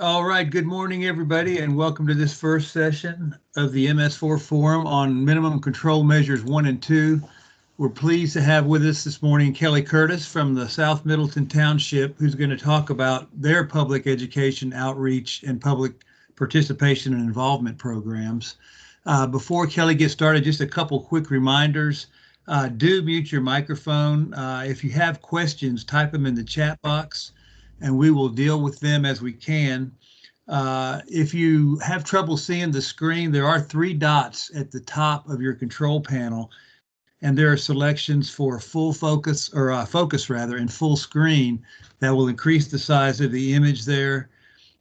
All right, good morning, everybody, and welcome to this first session of the MS4 Forum on Minimum Control Measures 1 and 2. We're pleased to have with us this morning Kelly Curtis from the South Middleton Township, who's going to talk about their public education outreach and public participation and involvement programs. Before Kelly gets started, just a couple quick reminders. Do mute your microphone. If you have questions, type them in the chat box and we will deal with them as we can. If you have trouble seeing the screen, there are three dots at the top of your control panel, and there are selections for full focus or focus rather and full screen that will increase the size of the image there.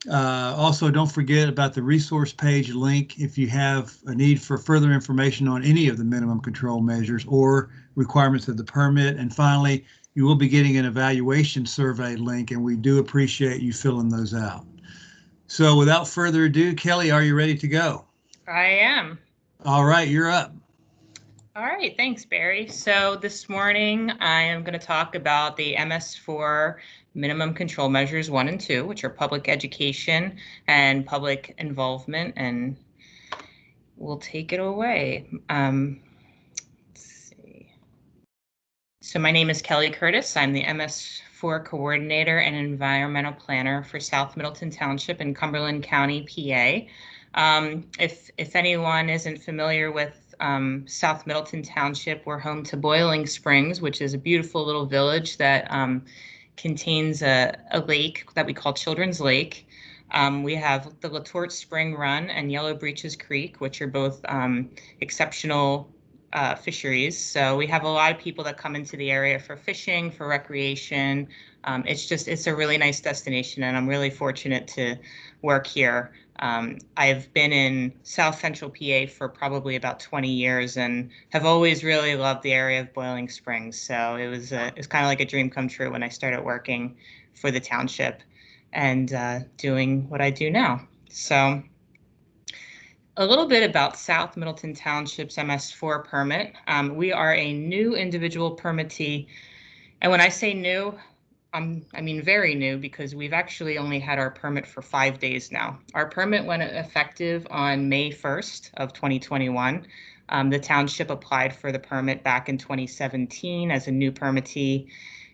Also, don't forget about the resource page link if you have a need for further information on any of the minimum control measures or requirements of the permit. And finally, you will be getting an evaluation survey link, and we do appreciate you filling those out. So without further ado, Kelly, are you ready to go? I am. All right, you're up. All right, thanks, Barry. So this morning I am going to talk about the MS4 minimum control measures 1 and 2, which are public education and public involvement, and we'll take it away. Let's see. So my name is Kelly Curtis. I'm the MS4 coordinator and environmental planner for South Middleton Township in Cumberland County, PA. If anyone isn't familiar with South Middleton Township, we're home to Boiling Springs, which is a beautiful little village that contains a lake that we call Children's Lake. We have the Latort Spring Run and Yellow Breeches Creek, which are both exceptional fisheries. So we have a lot of people that come into the area for fishing, for recreation. It's a really nice destination, and I'm really fortunate to work here. I've been in South Central PA for probably about 20 years and have always really loved the area of Boiling Springs. So it was kind of like a dream come true when I started working for the township and doing what I do now. So a little bit about South Middleton Township's MS4 permit. We are a new individual permittee. And when I say new, I mean very new, because we've actually only had our permit for 5 days now. Our permit went effective on May 1st of 2021. The township applied for the permit back in 2017 as a new permittee.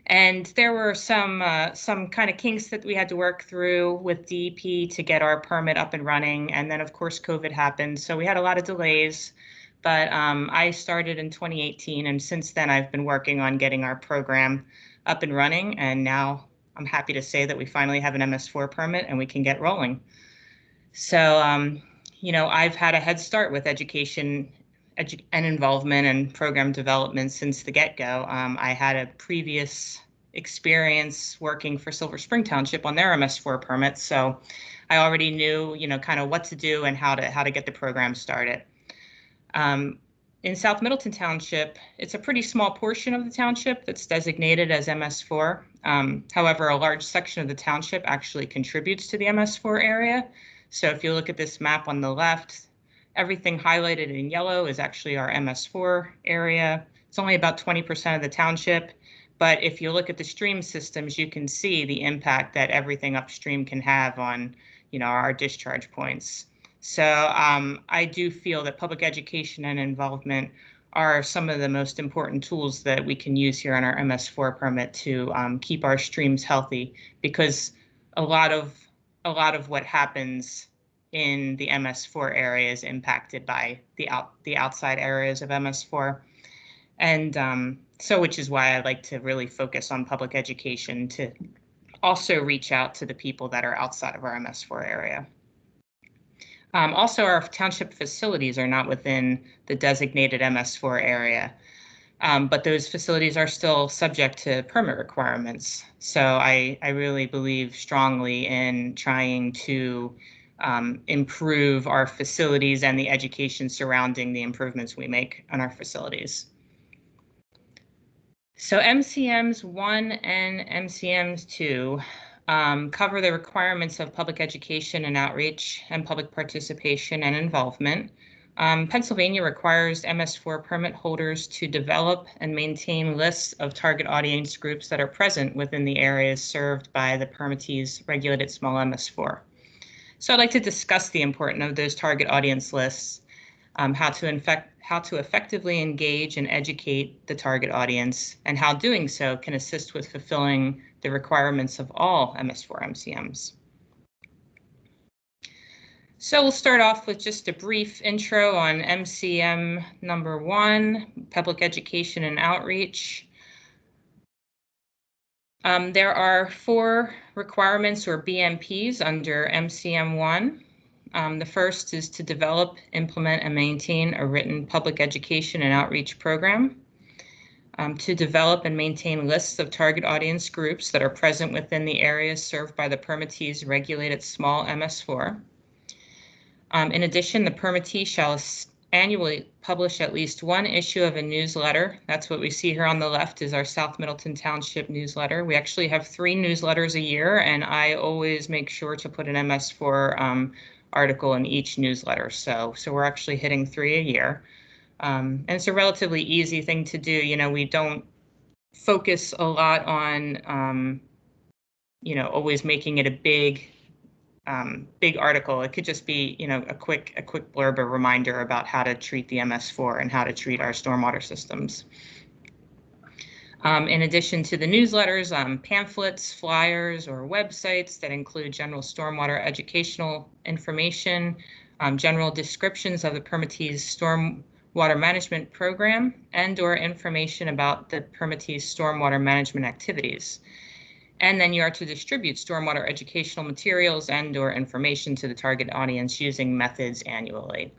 And there were some kind of kinks that we had to work through with DEP to get our permit up and running. And then, of course, COVID happened. So we had a lot of delays. But I started in 2018. And since then, I've been working on getting our program up and running. And now I'm happy to say that we finally have an MS4 permit and we can get rolling. So, I've had a head start with education and involvement and program development since the get-go. I had a previous experience working for Silver Spring Township on their MS4 permits, so I already knew, kind of what to do and how to get the program started. In South Middleton Township, it's a pretty small portion of the township that's designated as MS4. However, a large section of the township actually contributes to the MS4 area. So if you look at this map on the left, everything highlighted in yellow is actually our MS4 area. It's only about 20% of the township, but if you look at the stream systems, you can see the impact that everything upstream can have on, our discharge points. So I do feel that public education and involvement are some of the most important tools that we can use here on our MS4 permit to keep our streams healthy, because a lot of what happens in the MS4 area is impacted by the outside areas of MS4. And so which is why I like to really focus on public education to also reach out to the people that are outside of our MS4 area. Also, our township facilities are not within the designated MS4 area, but those facilities are still subject to permit requirements. So I really believe strongly in trying to improve our facilities and the education surrounding the improvements we make on our facilities. So MCMs 1 and MCMs 2 cover the requirements of public education and outreach and public participation and involvement. Pennsylvania requires MS4 permit holders to develop and maintain lists of target audience groups that are present within the areas served by the permittee's regulated small MS4. So I'd like to discuss the importance of those target audience lists, how to effectively engage and educate the target audience, and how doing so can assist with fulfilling the requirements of all MS4 MCMs. So we'll start off with just a brief intro on MCM number 1, Public Education and Outreach. There are 4 requirements or BMPs under MCM 1. The first is to develop, implement, and maintain a written public education and outreach program. To develop and maintain lists of target audience groups that are present within the areas served by the permittee's regulated small MS4. In addition, the permittee shall annually publish at least 1 issue of a newsletter. That's what we see here on the left is our South Middleton Township newsletter. We actually have 3 newsletters a year, and I always make sure to put an MS4 article in each newsletter. So we're actually hitting 3 a year. And it's a relatively easy thing to do. You know, we don't focus a lot on, you know, always making it a big article. It could just be, you know, a quick blurb, a reminder about how to treat the MS4 and how to treat our stormwater systems. In addition to the newsletters, pamphlets, flyers, or websites that include general stormwater educational information, general descriptions of the permittee's stormwater management program, and/or information about the permittee's stormwater management activities. And then you are to distribute stormwater educational materials and/or information to the target audience using methods annually.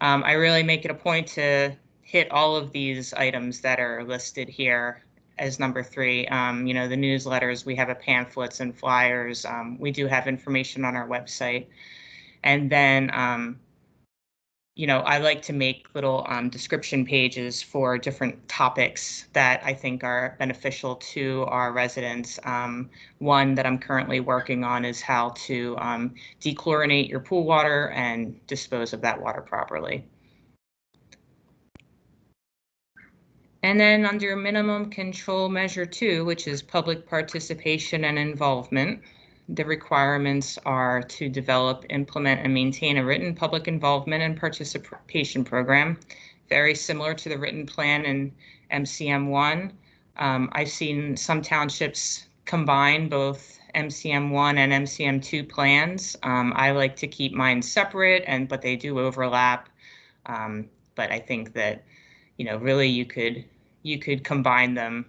I really make it a point to hit all of these items that are listed here as number 3. You know, the newsletters, we have a pamphlets and flyers. We do have information on our website. And then, you know, I like to make little description pages for different topics that I think are beneficial to our residents. One that I'm currently working on is how to dechlorinate your pool water and dispose of that water properly. And then under minimum control measure 2, which is public participation and involvement, the requirements are to develop, implement, and maintain a written public involvement and participation program, very similar to the written plan in MCM 1. I've seen some townships combine both MCM 1 and MCM 2 plans. I like to keep mine separate, but they do overlap. But I think that, you know, really you could combine them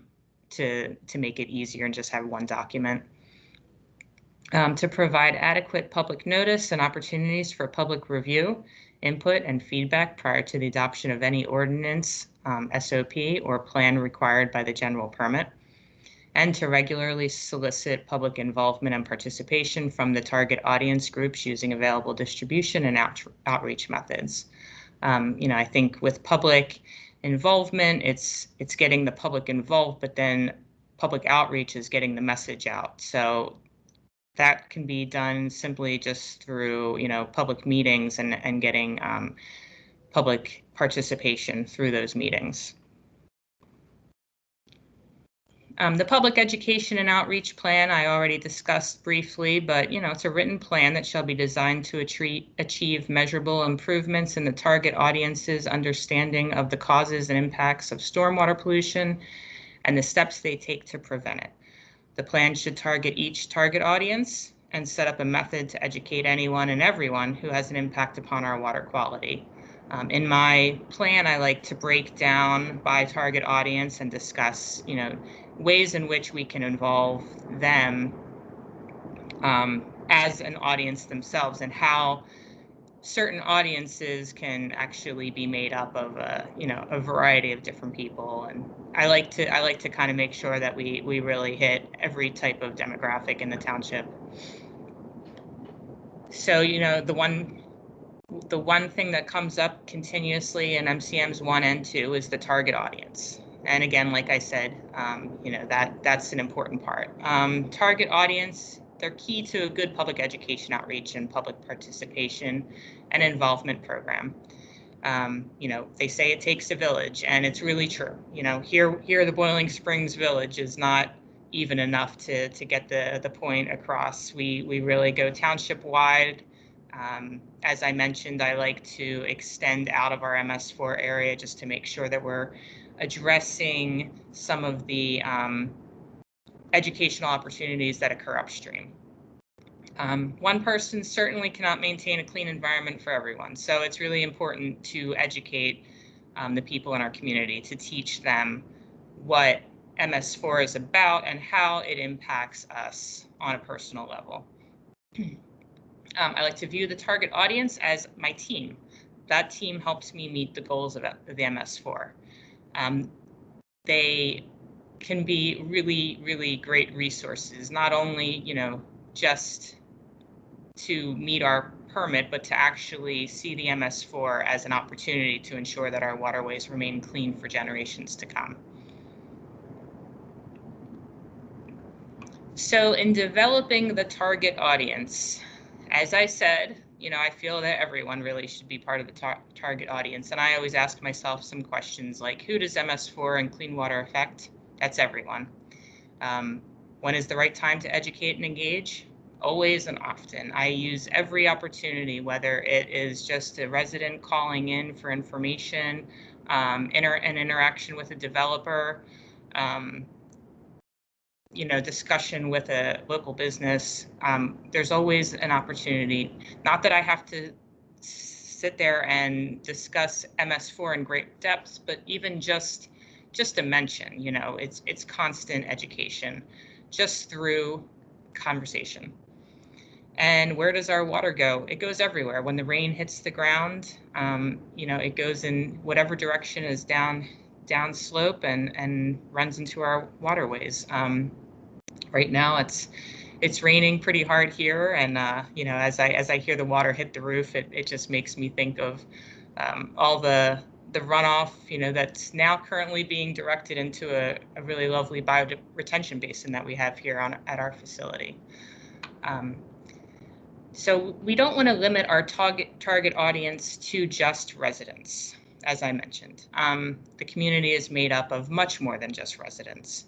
to make it easier and just have one document. To provide adequate public notice and opportunities for public review, input, and feedback prior to the adoption of any ordinance, SOP, or plan required by the general permit, and to regularly solicit public involvement and participation from the target audience groups using available distribution and outreach methods. You know, I think with public involvement, it's getting the public involved, but then public outreach is getting the message out. So that can be done simply just through, you know, public meetings and getting public participation through those meetings. The public education and outreach plan I already discussed briefly, but, you know, it's a written plan that shall be designed to achieve measurable improvements in the target audience's understanding of the causes and impacts of stormwater pollution and the steps they take to prevent it. The plan should target each target audience and set up a method to educate anyone and everyone who has an impact upon our water quality. In my plan, I like to break down by target audience and discuss, you know, ways in which we can involve them as an audience themselves, and how certain audiences can actually be made up of you know, a variety of different people. And I like to kind of make sure that we really hit every type of demographic in the township. So, you know, the one thing that comes up continuously in MCMs 1 and 2 is the target audience. And again, like I said, you know, that's an important part. Target audience, they're key to a good public education outreach and public participation and involvement program. You know, they say it takes a village, and it's really true. You know, here the Boiling Springs Village is not even enough to get the point across. We really go township wide. As I mentioned, I like to extend out of our MS4 area just to make sure that we're addressing some of the educational opportunities that occur upstream. One person certainly cannot maintain a clean environment for everyone, so it's really important to educate the people in our community, to teach them what MS4 is about and how it impacts us on a personal level. I like to view the target audience as my team. That team helps me meet the goals of the MS4. They can be really, really great resources, not only, just to meet our permit, but to actually see the MS4 as an opportunity to ensure that our waterways remain clean for generations to come. So in developing the target audience, as I said, I feel that everyone really should be part of the target audience. And I always ask myself some questions like, who does MS4 and clean water affect? That's everyone. When is the right time to educate and engage? Always and often. I use every opportunity, whether it is just a resident calling in for information, an interaction with a developer, discussion with a local business. There's always an opportunity. Not that I have to sit there and discuss MS4 in great depth, but even just a mention, it's constant education just through conversation. And where does our water go? It goes everywhere. When the rain hits the ground, it goes in whatever direction is down slope and runs into our waterways. Right now it's raining pretty hard here, and as I hear the water hit the roof, it just makes me think of all the runoff, that's now currently being directed into a really lovely bioretention basin that we have here at our facility. So we don't want to limit our target audience to just residents, as I mentioned. The community is made up of much more than just residents.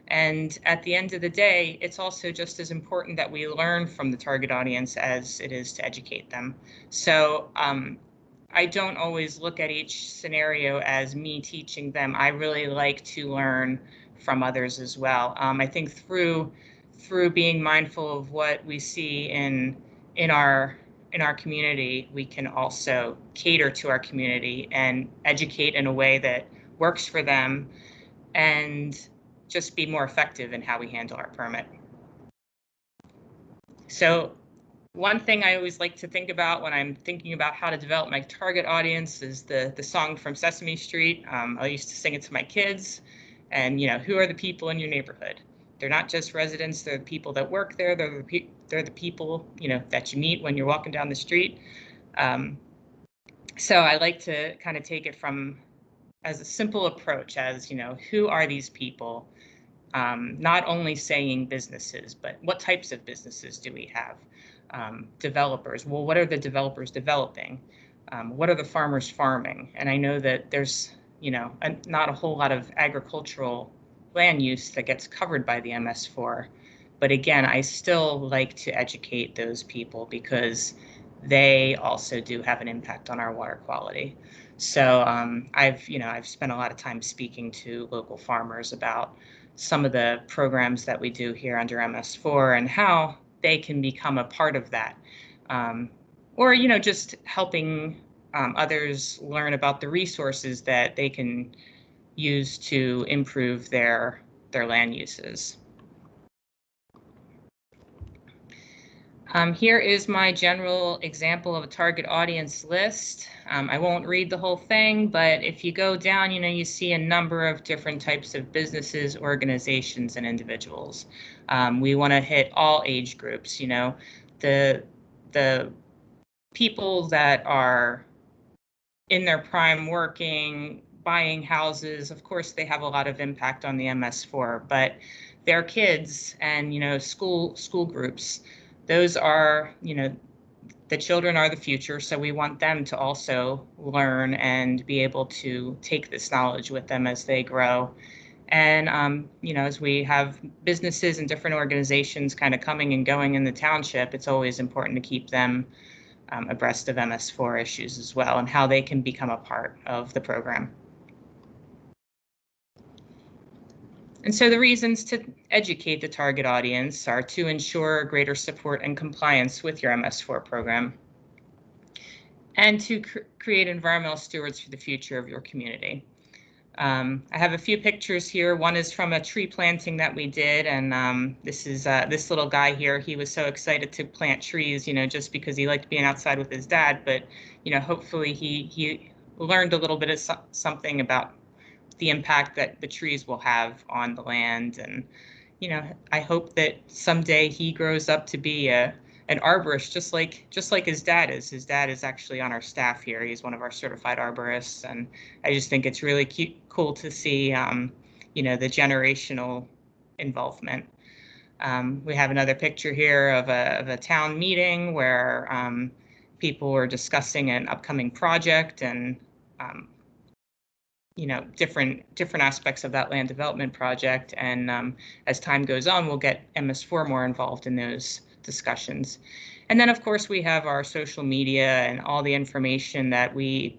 And at the end of the day, it's also just as important that we learn from the target audience as it is to educate them. So I don't always look at each scenario as me teaching them. I really like to learn from others as well. I think through being mindful of what we see in our community, we can also cater to our community and educate in a way that works for them and just be more effective in how we handle our permit. So one thing I always like to think about when I'm thinking about how to develop my target audience is the song from Sesame Street. I used to sing it to my kids. And who are the people in your neighborhood? They're not just residents, they're the people that work there, they're the people that you meet when you're walking down the street. So I like to kind of take it as a simple approach as, who are these people? Not only saying businesses, but what types of businesses do we have? Developers, well, what are the developers developing? What are the farmers farming? And I know that there's, not a whole lot of agricultural land use that gets covered by the MS4. But again, I still like to educate those people because they also do have an impact on our water quality. So I've spent a lot of time speaking to local farmers about some of the programs that we do here under MS4 and how they can become a part of that. Or, just helping others learn about the resources that they can use to improve their land uses. Here is my general example of a target audience list. I won't read the whole thing, but if you go down, you see a number of different types of businesses, organizations, and individuals. We want to hit all age groups, the people that are in their prime working, buying houses. Of course, they have a lot of impact on the MS4, but their kids and, school groups, those are, the children are the future. So we want them to also learn and be able to take this knowledge with them as they grow. And, as we have businesses and different organizations kind of coming and going in the township, it's always important to keep them abreast of MS4 issues as well and how they can become a part of the program. And so the reasons to educate the target audience are to ensure greater support and compliance with your MS4 program, and to create environmental stewards for the future of your community. I have a few pictures here. One is from a tree planting that we did, and this is this little guy here. He was so excited to plant trees, just because he liked being outside with his dad. But hopefully he learned a little bit of something about the impact that the trees will have on the land. And I hope that someday he grows up to be an arborist, just like his dad is. His dad is actually on our staff here. He's one of our certified arborists, and I just think it's really cool to see the generational involvement. We have another picture here of a town meeting where people were discussing an upcoming project and different aspects of that land development project. And as time goes on, we'll get MS4 more involved in those discussions. And then, of course, we have our social media and all the information that we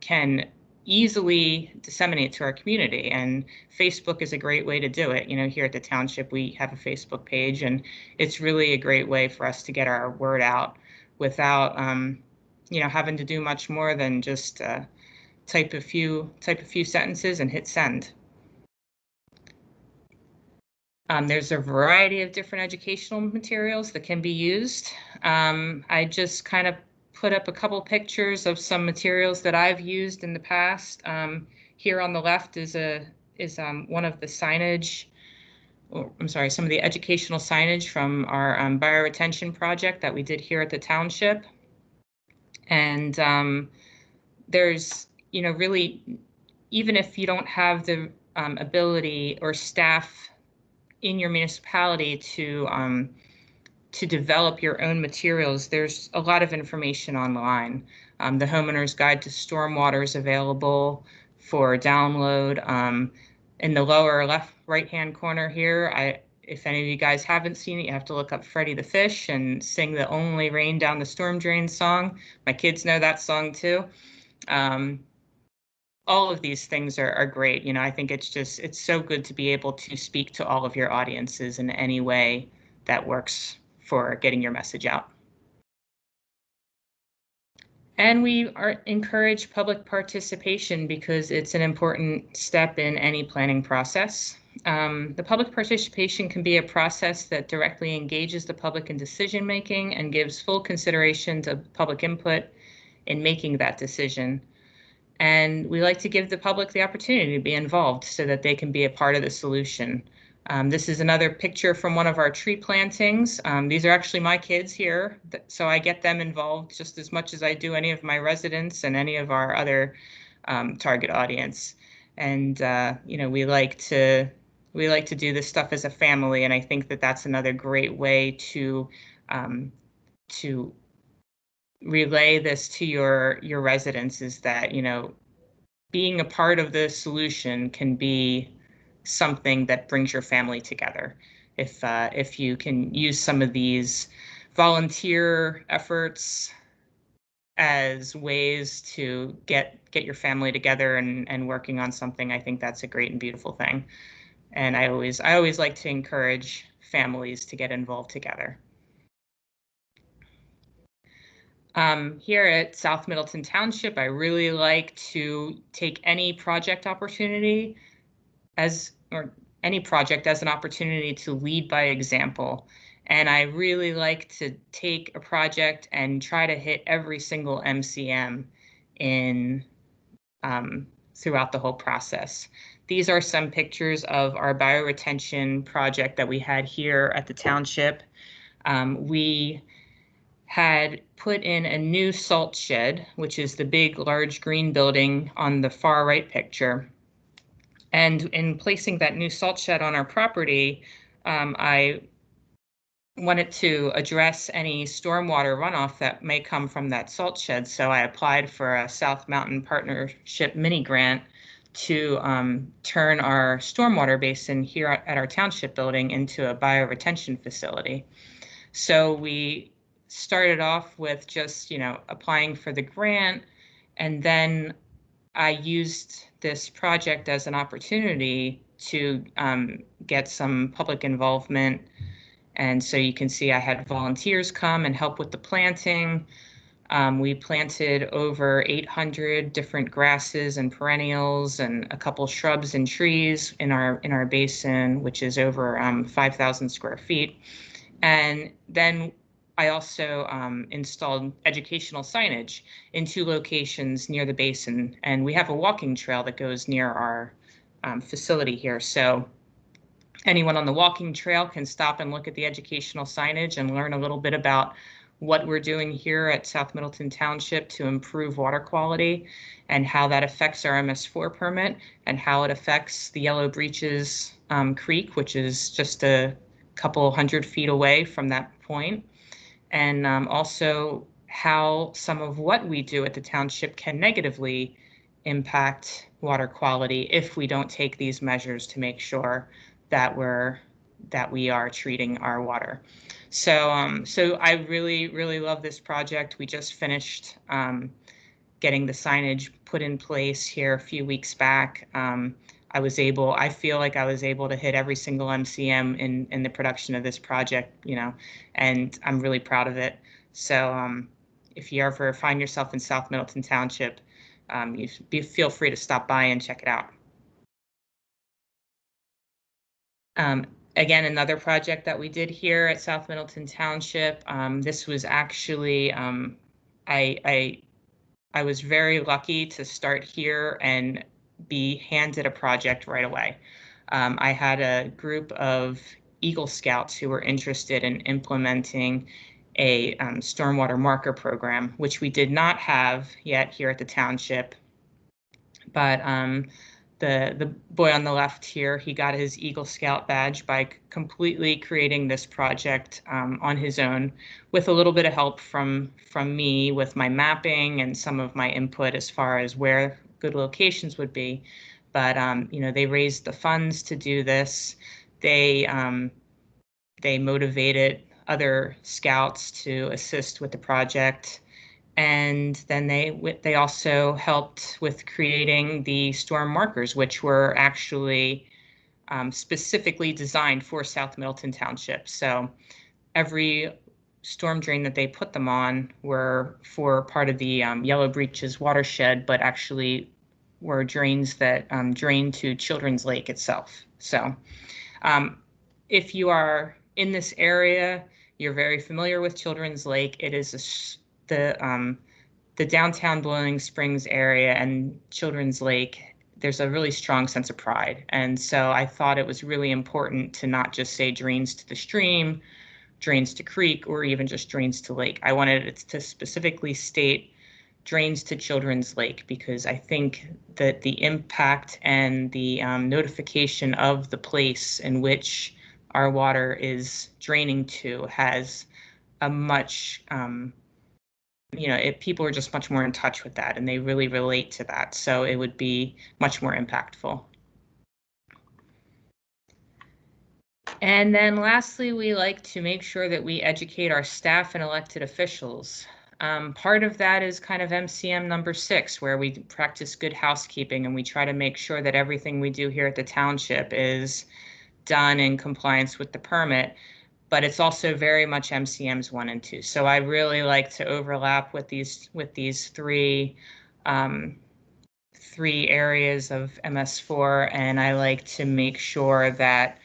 can easily disseminate to our community. And Facebook is a great way to do it. Here at the township, we have a Facebook page, and it's really a great way for us to get our word out without having to do much more than just type a few sentences and hit send. There's a variety of different educational materials that can be used. I just kind of put up a couple pictures of some materials that I've used in the past. Here on the left is one of the signage, some of the educational signage from our bioretention project that we did here at the township. And there's really, even if you don't have the ability or staff in your municipality to develop your own materials, there's a lot of information online. The Homeowner's Guide to Stormwater is available for download. In the lower left right-hand corner here, if any of you guys haven't seen it, you have to look up Freddie the Fish and sing the Only Rain Down the Storm Drain song. My kids know that song too. All of these things are great. I think it's so good to be able to speak to all of your audiences in any way that works for getting your message out. And we encourage public participation because it's an important step in any planning process. The public participation can be a process that directly engages the public in decision making and gives full consideration to public input in making that decision. And we like to give the public the opportunity to be involved so that they can be a part of the solution. This is another picture from one of our tree plantings. These are actually my kids here, so I get them involved just as much as I do any of my residents and any of our other target audience. And we like to do this stuff as a family, and I think that that's another great way to relay this to your residents, is that being a part of the solution can be something that brings your family together. If you can use some of these volunteer efforts as ways to get your family together and working on something, I think that's a great and beautiful thing. And I always like to encourage families to get involved together. Here at South Middleton Township, I really like to take any project opportunity as an opportunity to lead by example. And I really like to take a project and try to hit every single MCM throughout the whole process. These are some pictures of our bioretention project that we had here at the township. We had put in a new salt shed, which is the big, large green building on the far right picture. And in placing that new salt shed on our property, I wanted to address any stormwater runoff that may come from that salt shed. So I applied for a South Mountain Partnership mini grant to turn our stormwater basin here at our township building into a bioretention facility. So we started off with just, applying for the grant, and then I used this project as an opportunity to get some public involvement. And so you can see I had volunteers come and help with the planting. We planted over 800 different grasses and perennials and a couple shrubs and trees in our basin, which is over 5,000 square feet. And then I also installed educational signage in 2 locations near the basin. And we have a walking trail that goes near our facility here. So anyone on the walking trail can stop and look at the educational signage and learn a little bit about what we're doing here at South Middleton Township to improve water quality and how that affects our MS4 permit and how it affects the Yellow Breeches Creek, which is just a couple hundred feet away from that point. And also how some of what we do at the township can negatively impact water quality if we don't take these measures to make sure that we are treating our water. So so I really love this project. We just finished getting the signage put in place here a few weeks back. I feel like I was able to hit every single MCM in the production of this project, and I'm really proud of it. So if you ever find yourself in South Middleton Township, feel free to stop by and check it out. Again, another project that we did here at South Middleton Township. This was actually, I was very lucky to start here and be handed a project right away. I had a group of Eagle Scouts who were interested in implementing a stormwater marker program, which we did not have yet here at the township. But the boy on the left here, he got his Eagle Scout badge by completely creating this project on his own, with a little bit of help from me with my mapping and some of my input as far as where good locations would be. But they raised the funds to do this. They motivated other scouts to assist with the project. And then they also helped with creating the storm markers, which were actually specifically designed for South Middleton Township. So every storm drain that they put them on were for part of the Yellow Breeches watershed, but actually were drains that drain to Children's Lake itself. So if you are in this area, you're very familiar with Children's Lake. It is the downtown Boiling Springs area and Children's Lake. There's a really strong sense of pride. And so I thought it was really important to not just say drains to the stream, drains to creek, or even just drains to lake. I wanted it to specifically state drains to Children's Lake, because I think that the impact and the notification of the place in which our water is draining to has a much, people are just much more in touch with that and they really relate to that. So it would be much more impactful. And then lastly, we like to make sure that we educate our staff and elected officials. Part of that is kind of MCM number 6, where we practice good housekeeping and we try to make sure that everything we do here at the township is done in compliance with the permit. But it's also very much MCMs 1 and 2. So I really like to overlap with these three areas of MS4, and I like to make sure that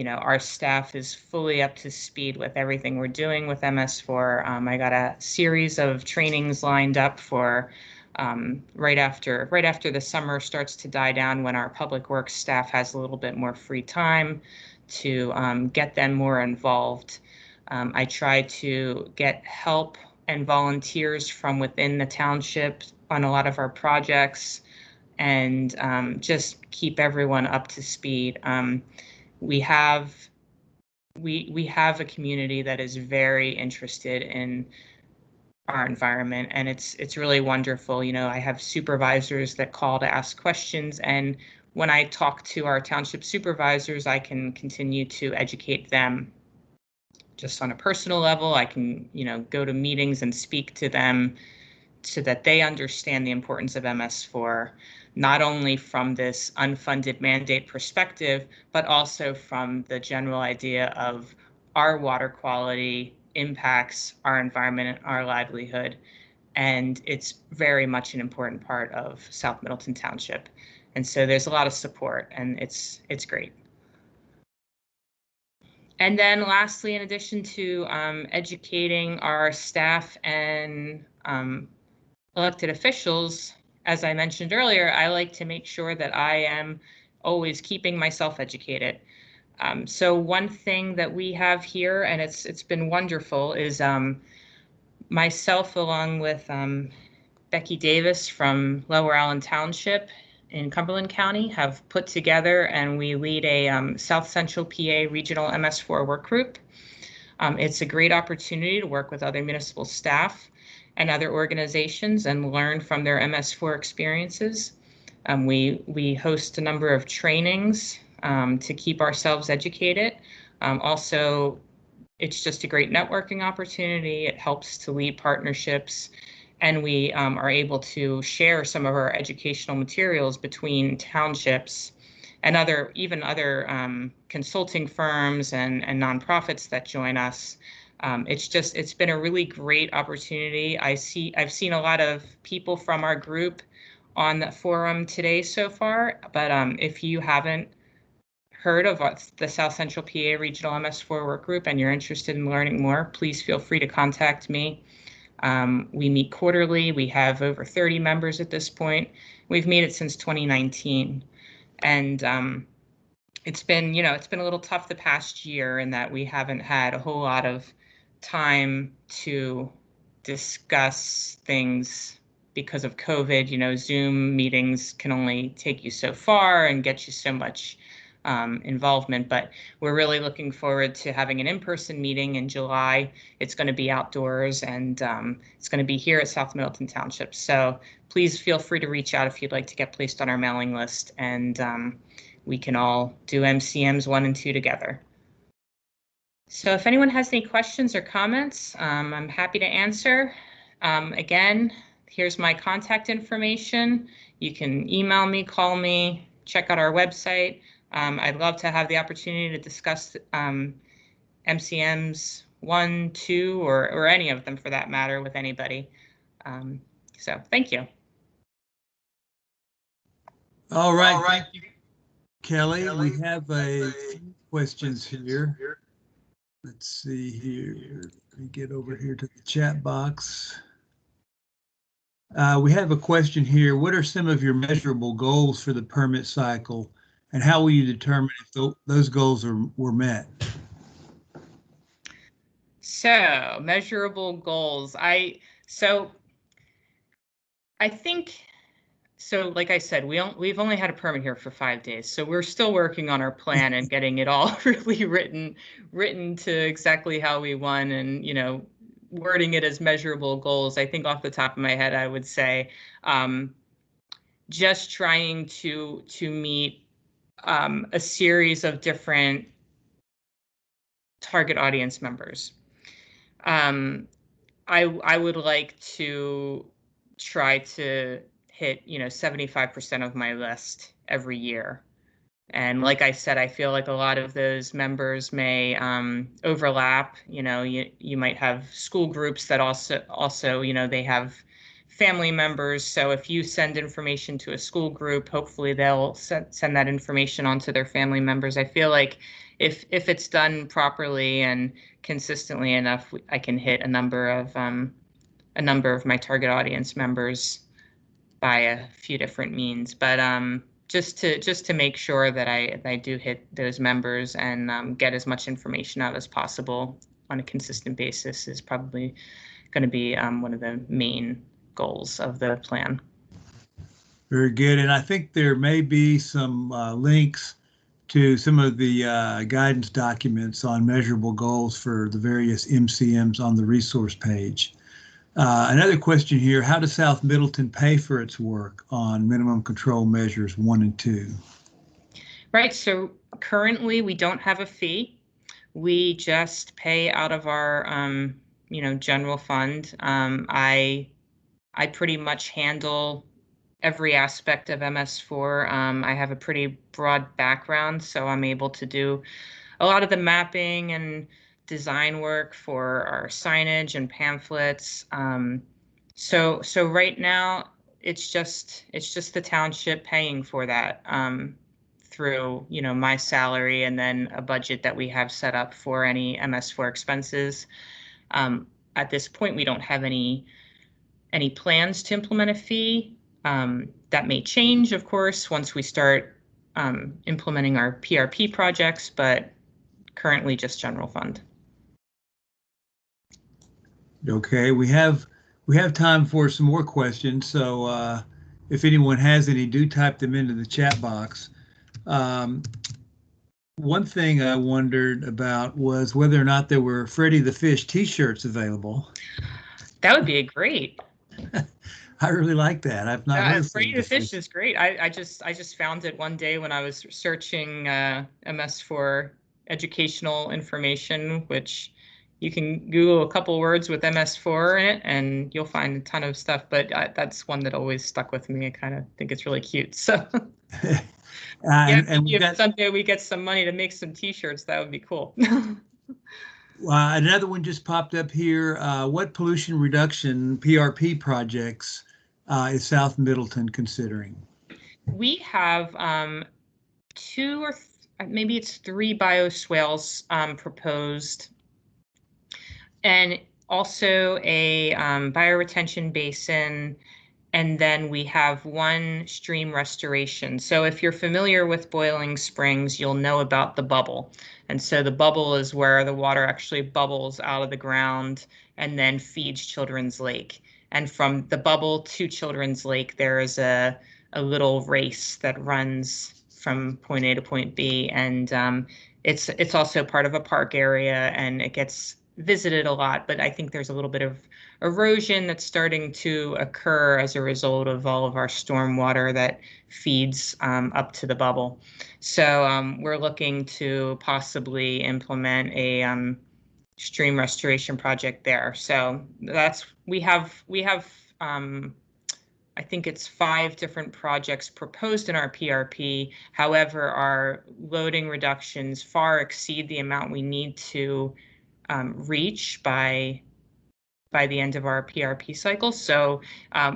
our staff is fully up to speed with everything we're doing with MS4. I got a series of trainings lined up for right after the summer starts to die down, when our public works staff has a little bit more free time, to get them more involved. I try to get help and volunteers from within the township on a lot of our projects, and just keep everyone up to speed. We have a community that is very interested in our environment, and it's really wonderful. I have supervisors that call to ask questions, and when I talk to our township supervisors, I can continue to educate them just on a personal level. I can, go to meetings and speak to them so that they understand the importance of MS4, not only from this unfunded mandate perspective, but also from the general idea of our water quality impacts our environment and our livelihood. And it's very much an important part of South Middleton Township. And so there's a lot of support, and it's great. And then lastly, in addition to educating our staff and elected officials, as I mentioned earlier, I like to make sure that I am always keeping myself educated. So one thing that we have here, and it's been wonderful, is myself along with Becky Davis from Lower Allen Township in Cumberland County have put together, and we lead a South Central PA Regional MS4 work group. It's a great opportunity to work with other municipal staff and other organizations and learn from their MS4 experiences. We host a number of trainings to keep ourselves educated. Also, it's just a great networking opportunity. It helps to lead partnerships, and we are able to share some of our educational materials between townships and even other consulting firms and nonprofits that join us. It's been a really great opportunity. I've seen a lot of people from our group on the forum today so far, but if you haven't heard of the South Central PA Regional MS4 Work Group and you're interested in learning more, please feel free to contact me. We meet quarterly. We have over 30 members at this point. We've made it since 2019. And it's been a little tough the past year in that we haven't had a whole lot of time to discuss things because of COVID. Zoom meetings can only take you so far and get you so much involvement, but we're really looking forward to having an in-person meeting in July. It's going to be outdoors, and it's going to be here at South Middleton Township. So please feel free to reach out if you'd like to get placed on our mailing list, and we can all do MCMs 1 and 2 together. So if anyone has any questions or comments, I'm happy to answer. Again, here's my contact information. You can email me, call me, check out our website. I'd love to have the opportunity to discuss MCMs 1, 2, or any of them for that matter with anybody. So thank you. All right. Thank you, Kelly. We have a few questions here. Let's see here. Let me get over here to the chat box. We have a question here. What are some of your measurable goals for the permit cycle, and how will you determine if those goals were met? So measurable goals. I think, so like I said, we've only had a permit here for 5 days, so we're still working on our plan and getting it all really written to exactly how we want, and wording it as measurable goals. I think off the top of my head, I would say just trying to meet a series of different target audience members. I would like to try to hit 75% of my list every year. And like I said, I feel like a lot of those members may overlap. You might have school groups that also they have family members. So if you send information to a school group, hopefully they'll send that information on to their family members. I feel like if it's done properly and consistently enough, I can hit a number of my target audience members by a few different means. But just to make sure that I do hit those members and get as much information out as possible on a consistent basis is probably going to be one of the main goals of the plan. Very good. And I think there may be some links to some of the guidance documents on measurable goals for the various MCMs on the resource page. Another question here, how does South Middleton pay for its work on minimum control measures 1 and 2? Right, so currently we don't have a fee. We just pay out of our, general fund. I pretty much handle every aspect of MS4. I have a pretty broad background, so I'm able to do a lot of the mapping and design work for our signage and pamphlets. So right now it's just the township paying for that through my salary and then a budget that we have set up for any MS4 expenses. At this point, we don't have any plans to implement a fee. That may change, of course, once we start implementing our PRP projects, but currently just general fund. Okay, we have time for some more questions. So if anyone has any, do type them into the chat box. One thing I wondered about was whether or not there were Freddy the Fish T-shirts available. That would be great. I really like that. I've not heard of Freddy the Fish is great. I just found it one day when I was searching MS4 educational information, which you can Google a couple words with MS4 in it, and you'll find a ton of stuff. But that's one that always stuck with me. I kind of think it's really cute. So yeah, and if someday we get some money to make some T-shirts, that would be cool. Another one just popped up here. What pollution reduction PRP projects is South Middleton considering? We have two or maybe it's three bioswales proposed, and also a bioretention basin, and then we have one stream restoration. So if you're familiar with Boiling Springs, you'll know about the bubble. And so the bubble is where the water actually bubbles out of the ground and then feeds Children's Lake. And from the bubble to Children's Lake, there is a little race that runs from point A to point B. And it's also part of a park area, and it gets visited a lot, but I think there's a little bit of erosion that's starting to occur as a result of all of our stormwater that feeds up to the bubble. So we're looking to possibly implement a stream restoration project there. So we have I think it's 5 different projects proposed in our PRP. However, our loading reductions far exceed the amount we need to reach by the end of our PRP cycle. So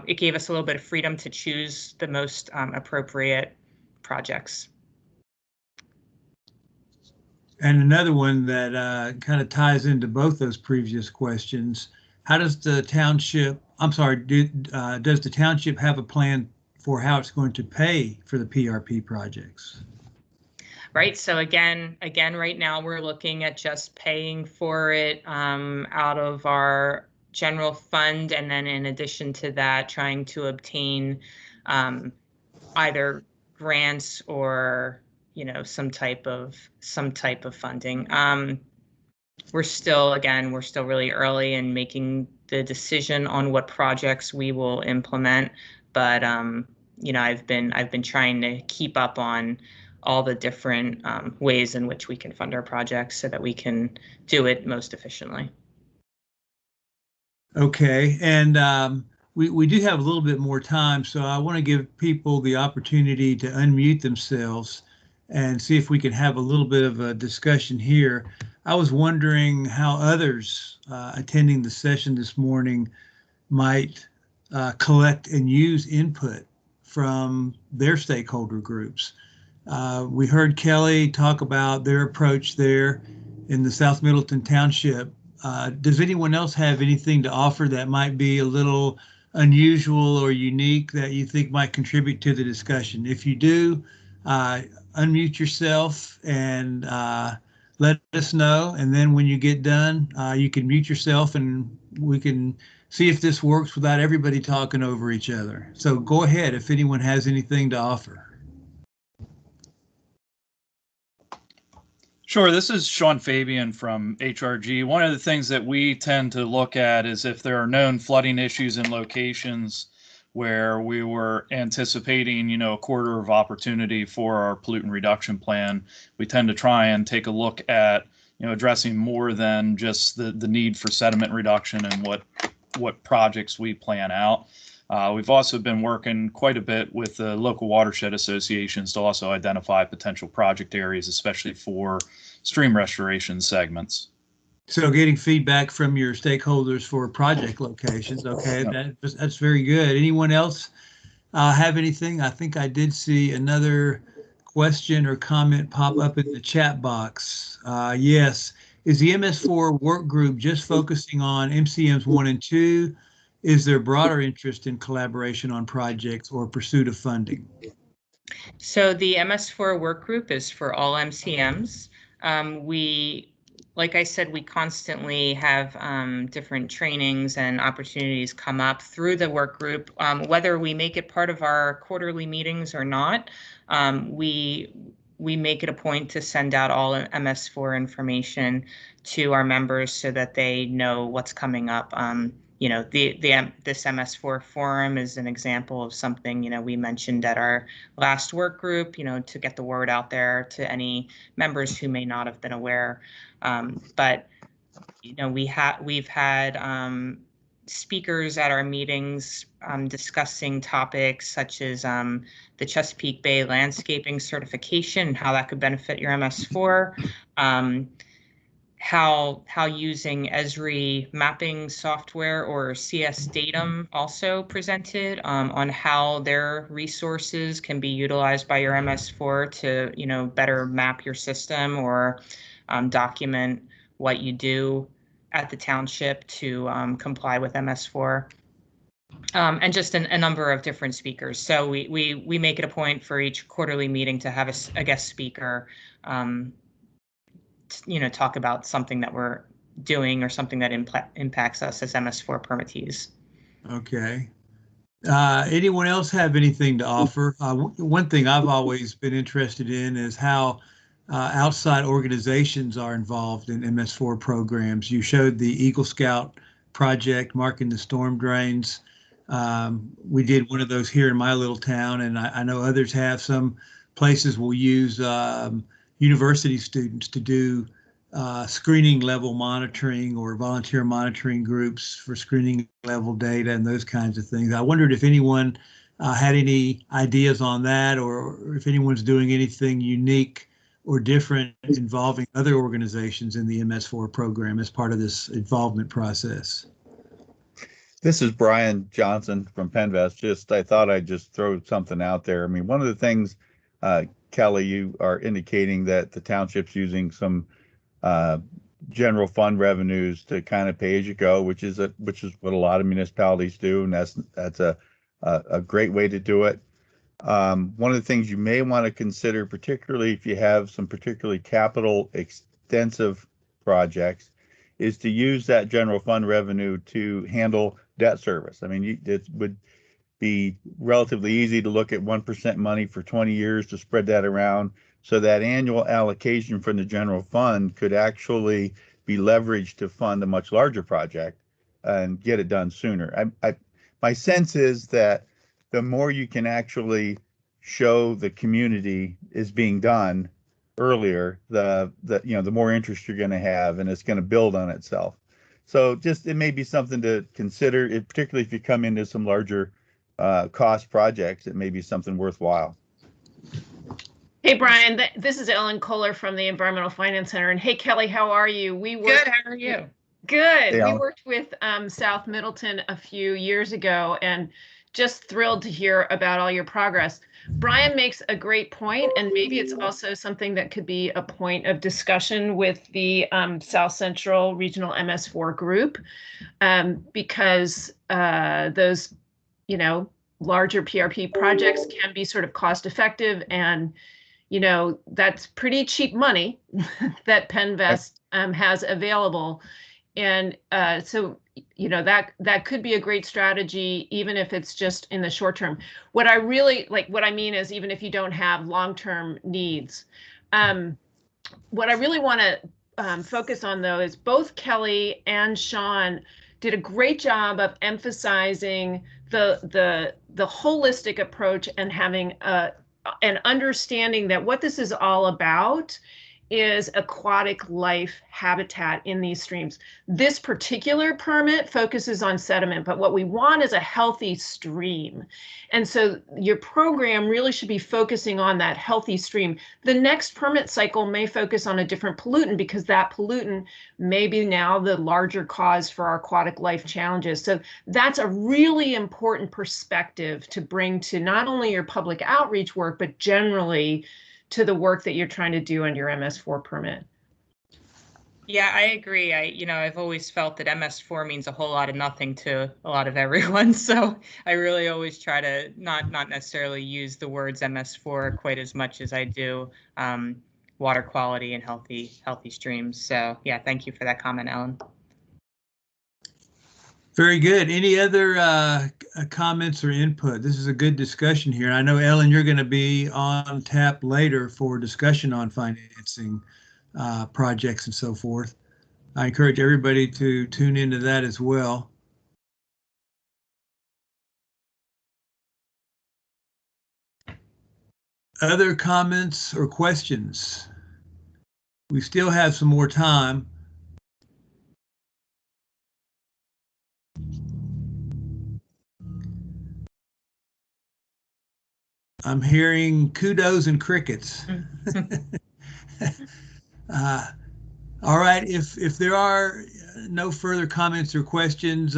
it gave us a little bit of freedom to choose the most appropriate projects. And another one that kind of ties into both those previous questions. How does the township, does the township have a plan for how it's going to pay for the PRP projects? Right. So again, right now we're looking at just paying for it out of our general fund, and then in addition to that, trying to obtain either grants or some type of funding. We're still really early in making the decision on what projects we will implement, but I've been trying to keep up on all the different ways in which we can fund our projects so that we can do it most efficiently. Okay, and we do have a little bit more time, so I want to give people the opportunity to unmute themselves and see if we can have a little bit of a discussion here. I was wondering how others attending the session this morning might collect and use input from their stakeholder groups. We heard Kelly talk about their approach there in the South Middleton Township. Does anyone else have anything to offer that might be a little unusual or unique that you think might contribute to the discussion? If you do, unmute yourself and let us know. And then when you get done, you can mute yourself and we can see if this works without everybody talking over each other. So go ahead if anyone has anything to offer. Sure, this is Sean Fabian from HRG. One of the things that we tend to look at is if there are known flooding issues in locations where we were anticipating, a quarter of opportunity for our pollutant reduction plan, we tend to try and take a look at, addressing more than just the need for sediment reduction and what projects we plan out. We've also been working quite a bit with the local watershed associations to also identify potential project areas, especially for stream restoration segments. So getting feedback from your stakeholders for project locations. Okay, Yep. that's very good. Anyone else have anything? I think I did see another question or comment pop up in the chat box. Yes. Is the MS4 work group just focusing on MCMs 1 and 2? Is there broader interest in collaboration on projects or pursuit of funding? So the MS4 work group is for all MCMs. Like I said, we constantly have different trainings and opportunities come up through the work group. Whether we make it part of our quarterly meetings or not, we make it a point to send out all MS4 information to our members so that they know what's coming up. This MS4 forum is an example of something, we mentioned at our last work group, to get the word out there to any members who may not have been aware. But we've had speakers at our meetings discussing topics such as the Chesapeake Bay landscaping certification and how that could benefit your MS4. How using Esri mapping software or CS Datum also presented on how their resources can be utilized by your MS4 to better map your system or document what you do at the township to comply with MS4. And just a number of different speakers. So we make it a point for each quarterly meeting to have a guest speaker talk about something that we're doing or something that impacts us as MS4 permittees. Okay. Anyone else have anything to offer? One thing I've always been interested in is how outside organizations are involved in MS4 programs. You showed the Eagle Scout project marking the storm drains. We did one of those here in my little town, and I know others have. Some places will use university students to do screening level monitoring or volunteer monitoring groups for screening level data and those kinds of things. I wondered if anyone had any ideas on that, or if anyone's doing anything unique or different involving other organizations in the MS4 program as part of this involvement process. This is Brian Johnson from Penvest. I thought I'd just throw something out there. I mean, one of the things, Kelly, you are indicating that the township's using some general fund revenues to kind of pay as you go, which is what a lot of municipalities do, and that's a great way to do it. One of the things you may want to consider, particularly if you have some particularly capital extensive projects, is to use that general fund revenue to handle debt service. I mean, it would be relatively easy to look at 1% money for 20 years to spread that around, so that annual allocation from the general fund could actually be leveraged to fund a much larger project and get it done sooner. My sense is that the more you can actually show the community is being done earlier, the more interest you're going to have, and it's going to build on itself. So it may be something to consider, particularly if you come into some larger cost projects. It may be something worthwhile. Hey, Brian, this is Ellen Kohler from the Environmental Finance Center. And hey, Kelly, how are you? Good, how are you? Good. Hey, we worked with South Middleton a few years ago, and just thrilled to hear about all your progress. Brian makes a great point, and maybe it's also something that could be a point of discussion with the South Central Regional MS4 group, because those, larger PRP projects can be sort of cost effective, and that's pretty cheap money that Penvest has available. And so, that could be a great strategy, even if it's just in the short term. What I mean is, even if you don't have long-term needs, what I really want to focus on, though, is both Kelly and Sean did a great job of emphasizing the holistic approach and having an understanding that what this is all about is aquatic life habitat in these streams. This particular permit focuses on sediment, but what we want is a healthy stream. And so your program really should be focusing on that healthy stream. The next permit cycle may focus on a different pollutant because that pollutant may be now the larger cause for our aquatic life challenges. So that's a really important perspective to bring to not only your public outreach work, but generally to the work that you're trying to do on your MS4 permit. Yeah, I agree. I've always felt that MS4 means a whole lot of nothing to a lot of everyone. So I really always try to not necessarily use the words MS4 quite as much as I do water quality and healthy streams. So yeah, thank you for that comment, Ellen. Very good. Any other comments or input? This is a good discussion here. I know, Ellen, you're going to be on tap later for discussion on financing projects and so forth. I encourage everybody to tune into that as well. Other comments or questions? We still have some more time. I'm hearing kudos and crickets. All right, if there are no further comments or questions,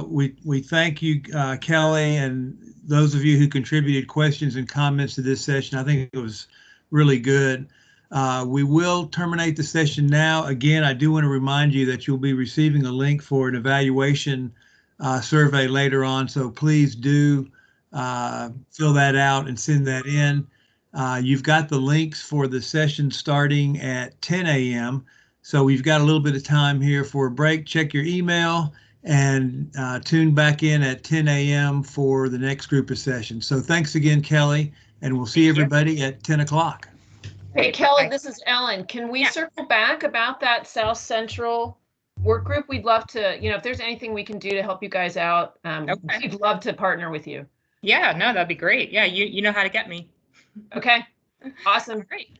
we thank you, Kelly, and those of you who contributed questions and comments to this session. I think it was really good. We will terminate the session now. Again, I do want to remind you that you'll be receiving a link for an evaluation survey later on, so please do fill that out and send that in. You've got the links for the session starting at 10 a.m. So we've got a little bit of time here for a break. Check your email and tune back in at 10 a.m. for the next group of sessions. So thanks again, Kelly, and we'll see everybody at 10 o'clock. Hey, Kelly, this is Ellen. Can we circle back about that South Central work group? We'd love to, if there's anything we can do to help you guys out, we'd love to partner with you. Yeah, no, that'd be great. Yeah, you know how to get me. Okay, awesome. Great.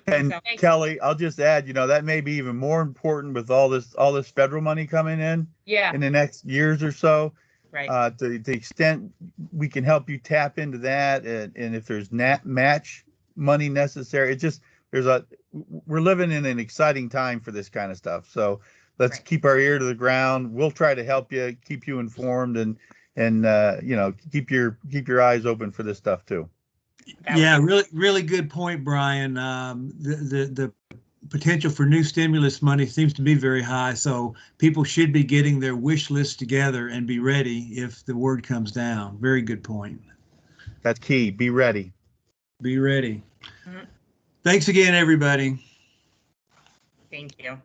And So, Kelly, I'll just add, that may be even more important with all this federal money coming in in the next years or so. right. To the extent we can help you tap into that, and if there's match money necessary, we're living in an exciting time for this kind of stuff. So let's keep our ear to the ground. We'll try to help you, keep you informed, and keep your eyes open for this stuff too. Yeah, really good point, Brian. The potential for new stimulus money seems to be very high, so people should be getting their wish list together and be ready if the word comes down. Very good point. That's key. Be ready. Be ready. Thanks again, everybody. Thank you.